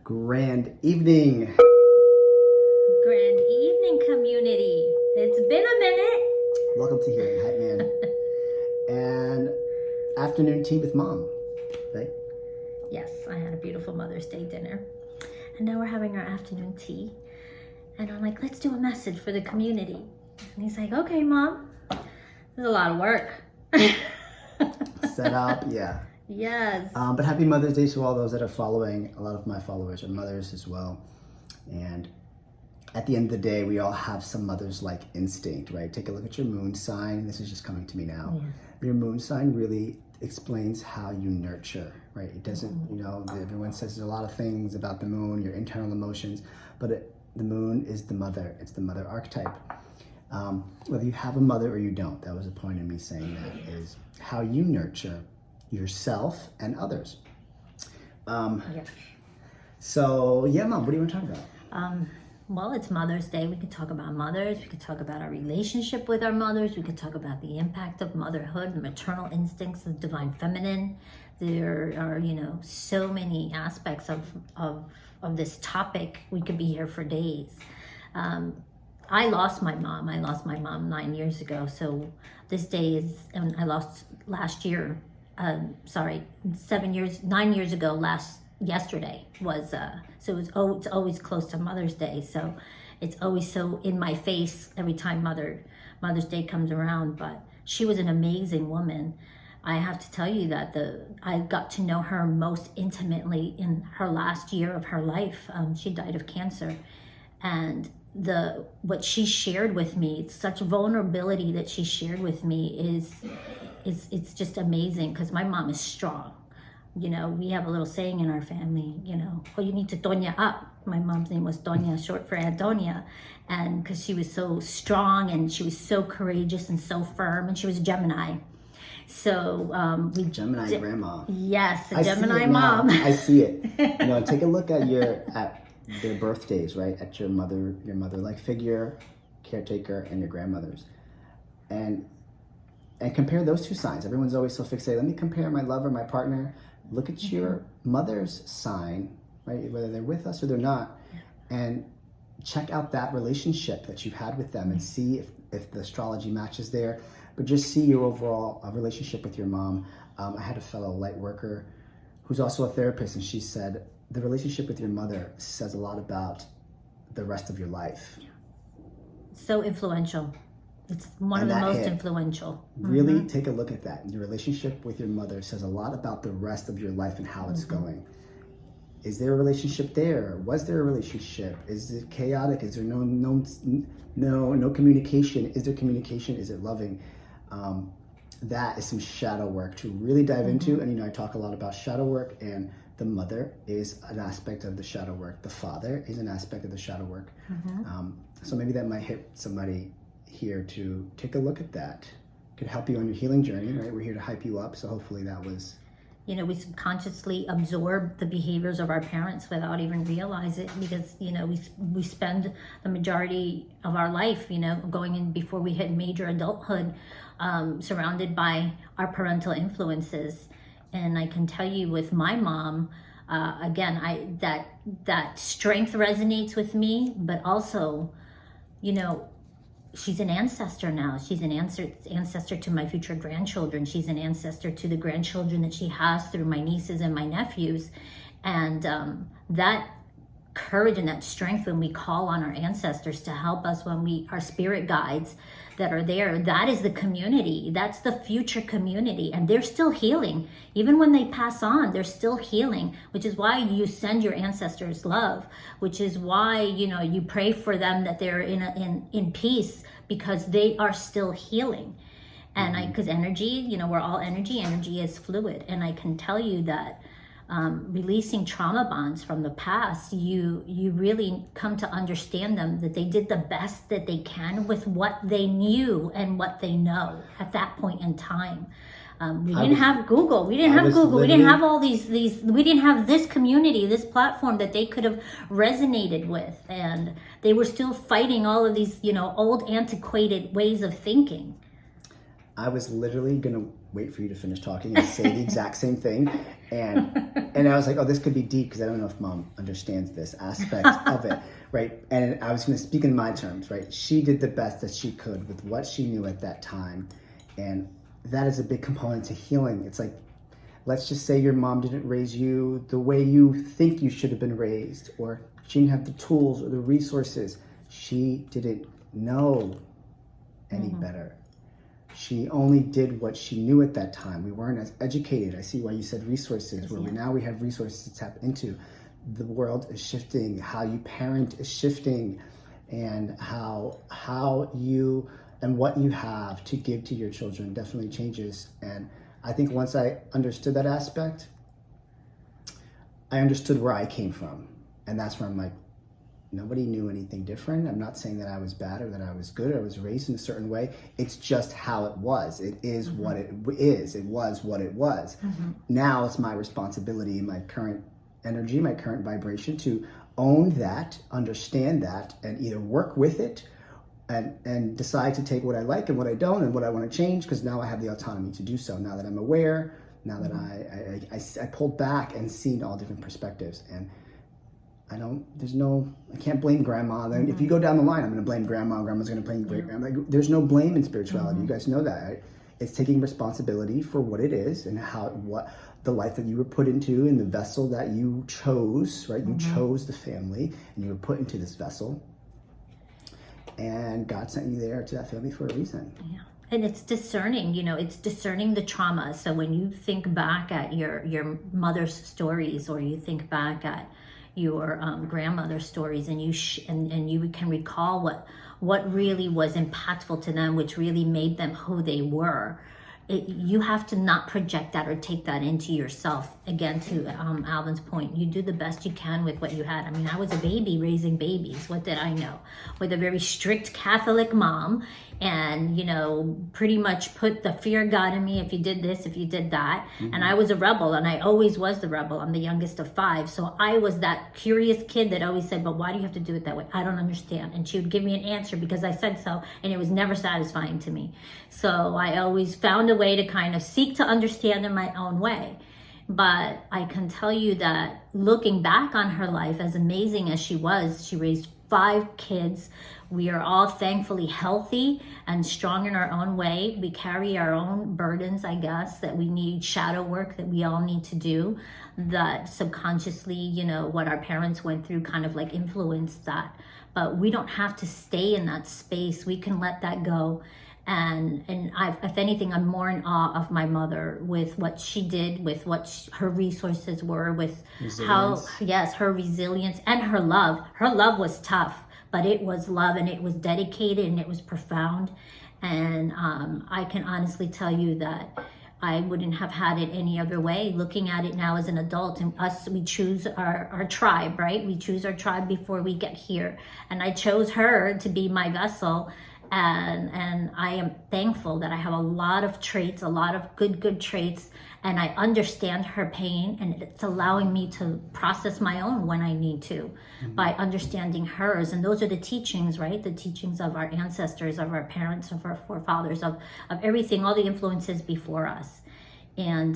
Grand evening. Grand evening, community. It's been a minute. Welcome to Hearing Hype Man. And afternoon tea with mom, right? Yes, I had a beautiful Mother's Day dinner. And now we're having our afternoon tea. And I'm like, let's do a message for the community. And he's like, okay, Mom. There's a lot of work. Set up, yeah. Yes. But happy Mother's Day to all those that are following. A lot of my followers are mothers as well. And at the end of the day, we all have some mother's-like instinct, right? Take a look at your moon sign. This is just coming to me now. Yeah. Your moon sign really explains how you nurture, right? It doesn't, everyone says there's a lot of things about the moon, your internal emotions, but the moon is the mother. It's the mother archetype. Whether you have a mother or you don't, that was the point of me saying that, is how you nurture yourself and others. Yes. So, yeah, Mom, what do you want to talk about? Well, it's Mother's Day. We could talk about mothers. We could talk about our relationship with our mothers. We could talk about the impact of motherhood, maternal instincts, the divine feminine. There are, so many aspects of this topic. We could be here for days. I lost my mom. I lost my mom 9 years ago. So this day is, and I lost last year. 9 years ago, yesterday was, so it's always close to Mother's Day. So it's always so in my face every time Mother's Day comes around. But she was an amazing woman. I have to tell you that I got to know her most intimately in her last year of her life. She died of cancer, and what she shared with me, such vulnerability that she shared with me it's just amazing, because my mom is strong. We have a little saying in our family, oh, you need to Tonya up. My mom's name was Tonya, short for Antonia. And because she was so strong and she was so courageous and so firm, and she was a Gemini. So Gemini grandma. Yes, a Gemini mom. I see it. Take a look at their birthdays, right? At your mother-like figure, caretaker, and your grandmother's. And compare those two signs. Everyone's always so fixated. Let me compare my lover, my partner. Look at your mother's sign, right? Whether they're with us or they're not, and check out that relationship that you've had with them and see if the astrology matches there. But just see your overall relationship with your mom. I had a fellow light worker who's also a therapist, and she said the relationship with your mother says a lot about the rest of your life. So influential. It's one of the most influential. Really take a look at that. Your relationship with your mother says a lot about the rest of your life and how it's going. Is there a relationship there? Was there a relationship? Is it chaotic? Is there no communication? Is there communication? Is it loving? That is some shadow work to really dive into. And I talk a lot about shadow work, and the mother is an aspect of the shadow work. The father is an aspect of the shadow work. So maybe that might hit somebody here to take a look at that. Could help you on your healing journey, right? We're here to hype you up, so hopefully that was... we subconsciously absorb the behaviors of our parents without even realize it, because, we spend the majority of our life, going in before we hit major adulthood, surrounded by our parental influences. And I can tell you with my mom, again, that strength resonates with me, but also, she's an ancestor now. She's an ancestor to my future grandchildren. She's an ancestor to the grandchildren that she has through my nieces and my nephews. And that courage and that strength when we call on our ancestors to help us, when our spirit guides that are there, that is the community. That's the future community. And they're still healing. Even when they pass on, they're still healing, which is why you send your ancestors love, which is why, you pray for them that they're in peace, because they are still healing. And because energy, we're all energy is fluid. And I can tell you that releasing trauma bonds from the past, you really come to understand them, that they did the best that they can with what they knew and what they know at that point in time. We didn't have Google. We didn't have all these, we didn't have this community, this platform that they could have resonated with. And they were still fighting all of these, old antiquated ways of thinking. I was literally going to wait for you to finish talking and say the exact same thing. And I was like, oh, this could be deep because I don't know if mom understands this aspect of it, right? And I was going to speak in my terms, right? She did the best that she could with what she knew at that time. And that is a big component to healing. It's like, let's just say your mom didn't raise you the way you think you should have been raised, or she didn't have the tools or the resources. She didn't know any better. She only did what she knew at that time. We weren't as educated. I see why you said resources, where now we have resources to tap into. The world is shifting. How you parent is shifting, and how you and what you have to give to your children definitely changes. And I think once I understood that aspect, I understood where I came from. And that's where I'm like, nobody knew anything different. I'm not saying that I was bad or that I was good or I was raised in a certain way. It's just how it was. It is what it is. It was what it was. Now it's my responsibility, my current energy, my current vibration to own that, understand that, and either work with it and decide to take what I like and what I don't and what I want to change, because now I have the autonomy to do so. Now that I'm aware, now that I pulled back and seen all different perspectives. And I can't blame grandma. Then if you go down the line, I'm going to blame grandma. Grandma's going to blame great grandma. Like, there's no blame in spirituality. You guys know that. Right? It's taking responsibility for what it is and what the life that you were put into and the vessel that you chose, right? You chose the family and you were put into this vessel. And God sent you there to that family for a reason. Yeah. And it's discerning, it's discerning the trauma. So when you think back at your mother's stories, or you think back at your grandmother's stories, and you can recall what really was impactful to them, which really made them who they were. You have to not project that or take that into yourself. Again, to Alvin's point, you do the best you can with what you had. I mean, I was a baby raising babies. What did I know? With a very strict Catholic mom, and pretty much put the fear of God in me if you did this, if you did that. And I was a rebel, and I always was the rebel. I'm the youngest of 5, so I was that curious kid that always said, but why do you have to do it that way? I don't understand. And she would give me an answer because I said so, and it was never satisfying to me. So I always found a way to kind of seek to understand in my own way. But I can tell you that looking back on her life, as amazing as she was, she raised 5 kids. We are all thankfully healthy and strong in our own way. We carry our own burdens, I guess, that we need, shadow work that we all need to do, that subconsciously, what our parents went through kind of like influenced that. But we don't have to stay in that space. We can let that go. And if anything, I'm more in awe of my mother with what she did, with what her resources were, with her resilience and her love. Her love was tough, but it was love, and it was dedicated, and it was profound. And I can honestly tell you that I wouldn't have had it any other way. Looking at it now as an adult, and we choose our tribe, right? We choose our tribe before we get here. And I chose her to be my vessel. And I am thankful that I have a lot of traits, a lot of good traits, and I understand her pain, and it's allowing me to process my own when I need to by understanding hers. And those are the teachings, right? The teachings of our ancestors, of our parents, of our forefathers, of everything, all the influences before us. And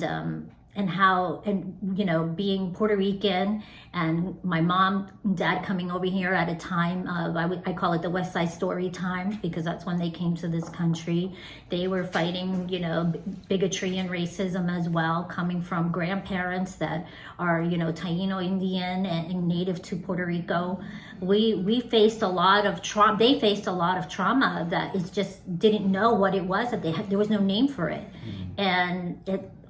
being Puerto Rican, and my mom and dad coming over here at a time of, I call it the West Side Story times, because that's when they came to this country. They were fighting, bigotry and racism as well, coming from grandparents that are, Taino Indian and native to Puerto Rico. We faced a lot of trauma. They faced a lot of trauma that is just didn't know what it was, that there was no name for it. And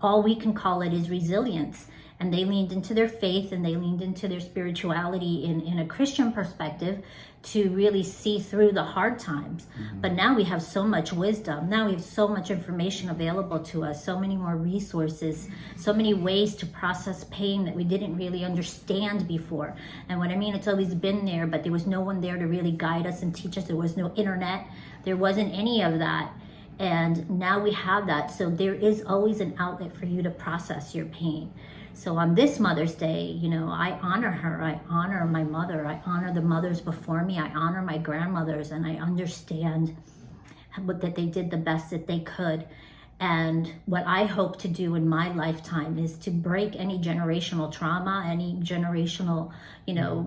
all we can call it is resilience. And they leaned into their faith, and they leaned into their spirituality in a Christian perspective to really see through the hard times. But now we have so much wisdom. Now we have so much information available to us, so many more resources, so many ways to process pain that we didn't really understand before. And what I mean, it's always been there, but there was no one there to really guide us and teach us. There was no internet. There wasn't any of that. And now we have that. So there is always an outlet for you to process your pain. So on this Mother's Day, I honor her. I honor my mother. I honor the mothers before me. I honor my grandmothers, and I understand that they did the best that they could. And what I hope to do in my lifetime is to break any generational trauma, any generational,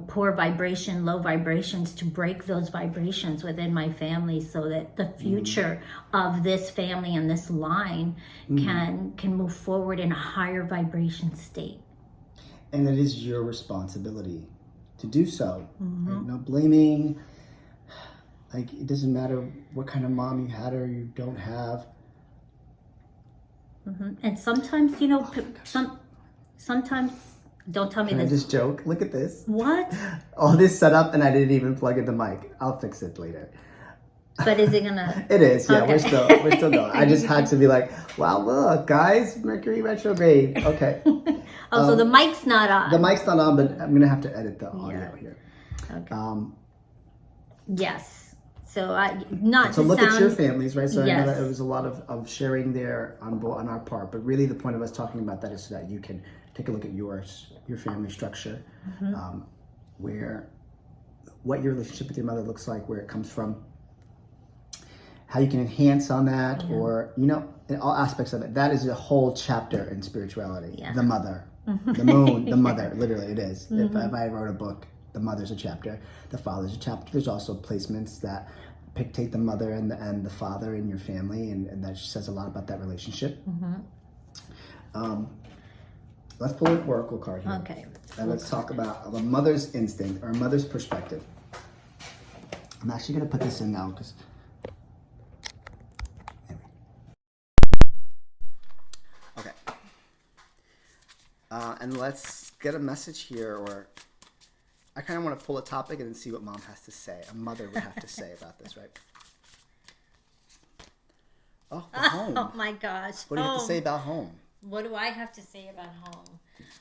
poor vibration, low vibrations, to break those vibrations within my family so that the future of this family and this line can move forward in a higher vibration state. And it is your responsibility to do so. Right? No blaming. Like, it doesn't matter what kind of mom you had or you don't have. And sometimes, sometimes, don't tell me Can this. I just joke? Look at this. What? All this set up and I didn't even plug in the mic. I'll fix it later. But is it gonna? It is, yeah. Okay. We're still going. I just had to be like, wow, look, guys, Mercury retrograde. Okay. So the mic's not on. The mic's not on, but I'm gonna have to edit the audio here. Okay. Yes. So not so to look sound, at your families, right? So I know yes. that it was a lot of sharing there on our part, but really the point of us talking about that is so that you can take a look at your family structure, what your relationship with your mother looks like, where it comes from, how you can enhance on that, or in all aspects of it. That is a whole chapter in spirituality. Yeah. The mother, the moon, the mother. Literally, it is. If I wrote a book, the mother's a chapter, the father's a chapter. There's also placements that take the mother and the father in your family, and that says a lot about that relationship. Let's pull an oracle card here. Okay. And let's talk about a mother's instinct or a mother's perspective. I'm actually going to put this in now because. Okay. And let's get a message here, or I kind of want to pull a topic and then see what mom has to say. A mother would have to say about this, right? Oh, the home. Oh my gosh. What do you have to say about home? What do I have to say about home?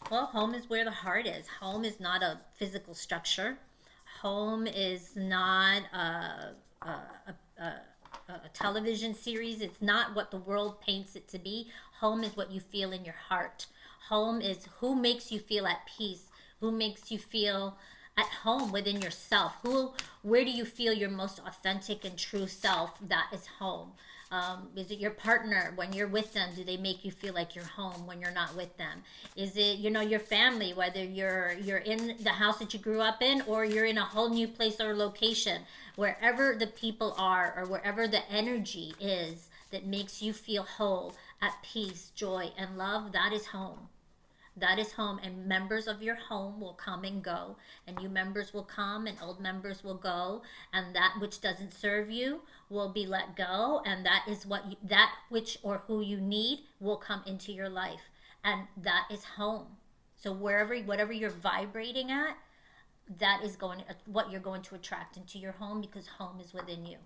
Well, home is where the heart is. Home is not a physical structure. Home is not a television series. It's not what the world paints it to be. Home is what you feel in your heart. Home is who makes you feel at peace, who makes you feel at home within yourself. Where do you feel your most authentic and true self? That is home. Is it your partner? When you're with them, do they make you feel like you're home when you're not with them? Is it, your family, whether you're in the house that you grew up in or you're in a whole new place or location, wherever the people are or wherever the energy is that makes you feel whole, at peace, joy, and love, that is home. That is home, and members of your home will come and go, and new members will come and old members will go, and that which doesn't serve you will be let go, and that is that which or who you need will come into your life, and that is home. So whatever you're vibrating at, that is what you're going to attract into your home, because home is within you.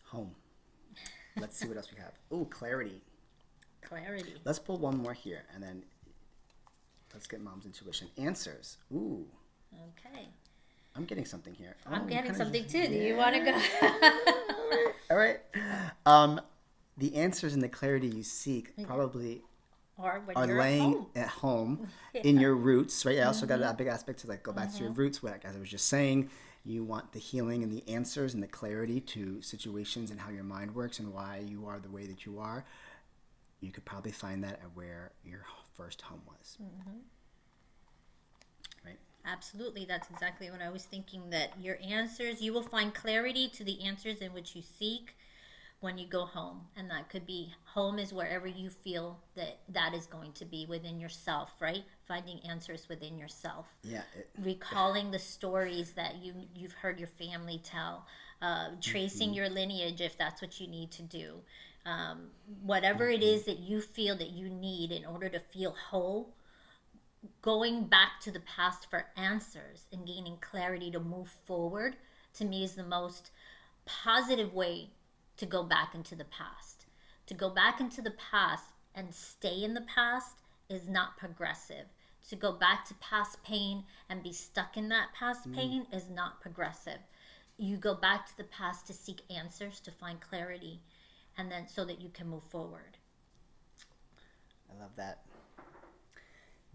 Home. Let's see what else we have. Ooh, clarity. Clarity. Let's pull one more here, and then let's get mom's intuition. Answers. Ooh. Okay. I'm getting something here. I'm getting something too. Do you want to go? All right. The answers and the clarity you seek probably or when are you're laying at home in your roots, right? I also got that big aspect to go back to your roots. Like, as I was just saying, you want the healing and the answers and the clarity to situations and how your mind works and why you are the way that you are. You could probably find that at where your first home was. Right? Absolutely. That's exactly what I was thinking, that your answers, you will find clarity to the answers in which you seek when you go home. And that could be, home is wherever you feel that is going to be within yourself, right? Finding answers within yourself. Yeah. Recalling the stories that you've heard your family tell. Tracing your lineage if that's what you need to do. Whatever it is that you feel that you need in order to feel whole, going back to the past for answers and gaining clarity to move forward, to me, is the most positive way to go back into the past. To go back into the past and stay in the past is not progressive. To go back to past pain and be stuck in that past pain is not progressive. You go back to the past to seek answers, to find clarity, and then so that you can move forward. I love that.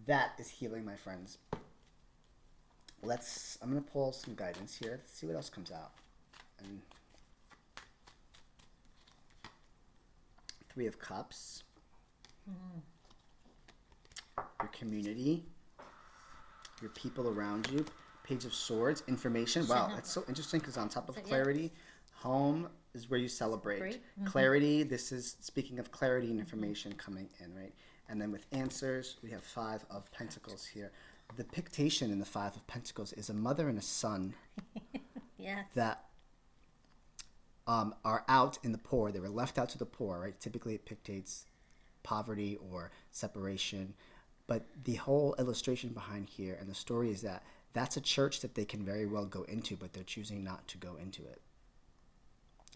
That is healing, my friends. I'm going to pull some guidance here. Let's see what else comes out. And Three of Cups. Your community. Your people around you. Page of Swords. Information. Wow, that's so interesting because on top of clarity, home is where you celebrate. Clarity, this is speaking of clarity and information coming in, right? And then with answers, we have Five of Pentacles here. The pictation in the Five of Pentacles is a mother and a son that are out in the poor. They were left out to the poor, right? Typically it pictates poverty or separation. But the whole illustration behind here and the story is that that's a church that they can very well go into, but they're choosing not to go into it.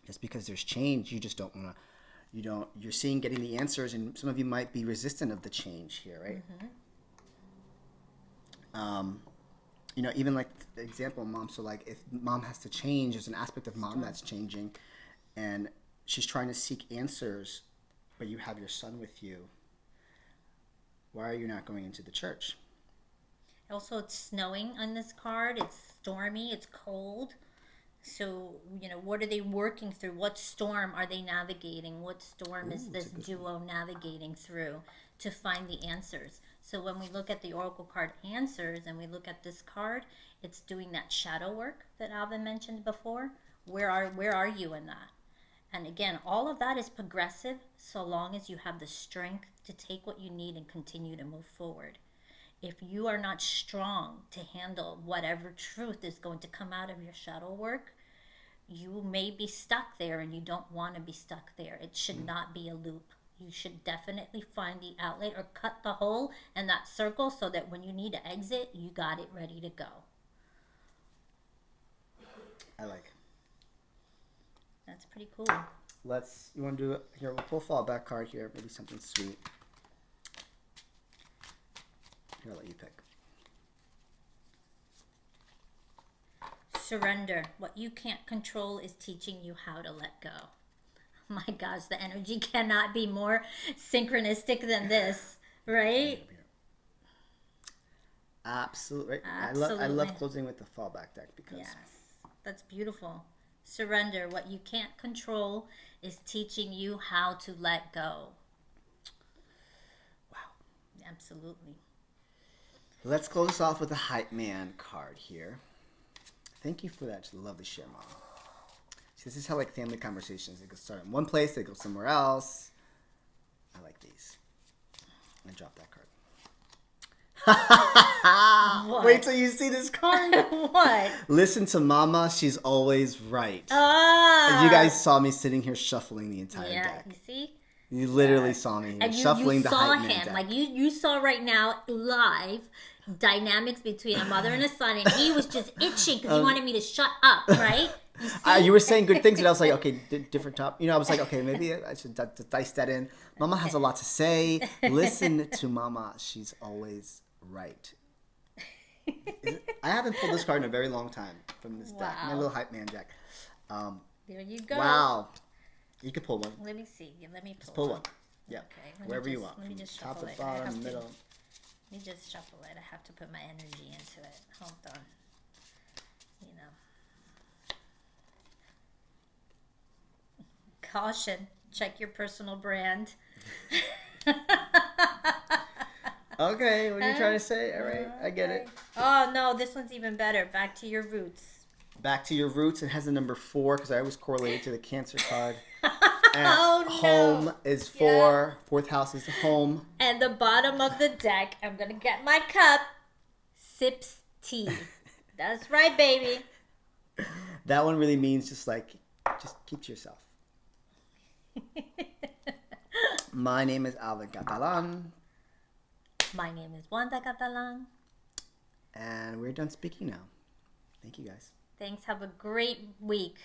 It's because there's change. You just don't want to, you're seeing getting the answers, and some of you might be resistant of the change here, right? Even like the example of mom. So like if mom has to change, there's an aspect of mom that's changing, and she's trying to seek answers, but you have your son with you. Why are you not going into the church? Also, it's snowing on this card. It's stormy. It's cold. So, what are they working through? What storm are they navigating? What storm is this duo navigating through to find the answers? So when we look at the Oracle card answers and we look at this card, it's doing that shadow work that Alvin mentioned before. Where are you in that? And again, all of that is progressive so long as you have the strength to take what you need and continue to move forward. If you are not strong to handle whatever truth is going to come out of your shadow work, you may be stuck there, and you don't want to be stuck there. It should not be a loop. You should definitely find the outlet or cut the hole in that circle so that when you need to exit, you got it ready to go. I like. That's pretty cool. You want to do it? Here, we'll pull a fallback card here. Maybe something sweet. Here, I'll let you pick. Surrender. What you can't control is teaching you how to let go. My gosh, the energy cannot be more synchronistic than this, right? Absolutely. Absolutely. I love closing with the fallback deck because yes, that's beautiful. Surrender. What you can't control is teaching you how to let go. Wow. Absolutely. Let's close this off with the Hype Man card here. Thank you for that lovely share, Mom. See, this is how like family conversations, they go start in one place, they go somewhere else. I like these. I dropped that card. What? Wait till you see this card. What? Listen to Mama, she's always right. Ah. You guys saw me sitting here shuffling the entire deck. You see? You literally saw me And shuffling the Hype Man him. deck. Like you saw right now live dynamics between a mother and a son, and he was just itching because he wanted me to shut up, right? You were saying good things, and I was like, okay, different top. I was like, okay, maybe I should dice that in. Mama has a lot to say. Listen to Mama. She's always right. I haven't pulled this card in a very long time from this deck. My little Hype Man deck. There you go. Wow. You could pull one. Let me see. Let me pull one. Yeah. Okay. Wherever you want. Let me just Top shuffle to it. bottom, middle. Let me just shuffle it. I have to put my energy into it. Hold on. Caution. Check your personal brand. Okay, what are you trying to say? All right, I get it. Oh, no, this one's even better. Back to your roots. Back to your roots. It has the number 4 because I always correlate it to the Cancer card. And home is 4. Fourth house is home. And the bottom of the deck, I'm going to get my cup, sips tea. That's right, baby. That one really means just keep to yourself. My name is Alvin Catalan. My name is Wanda Catalan. And we're done speaking now. Thank you, guys. Thanks. Have a great week.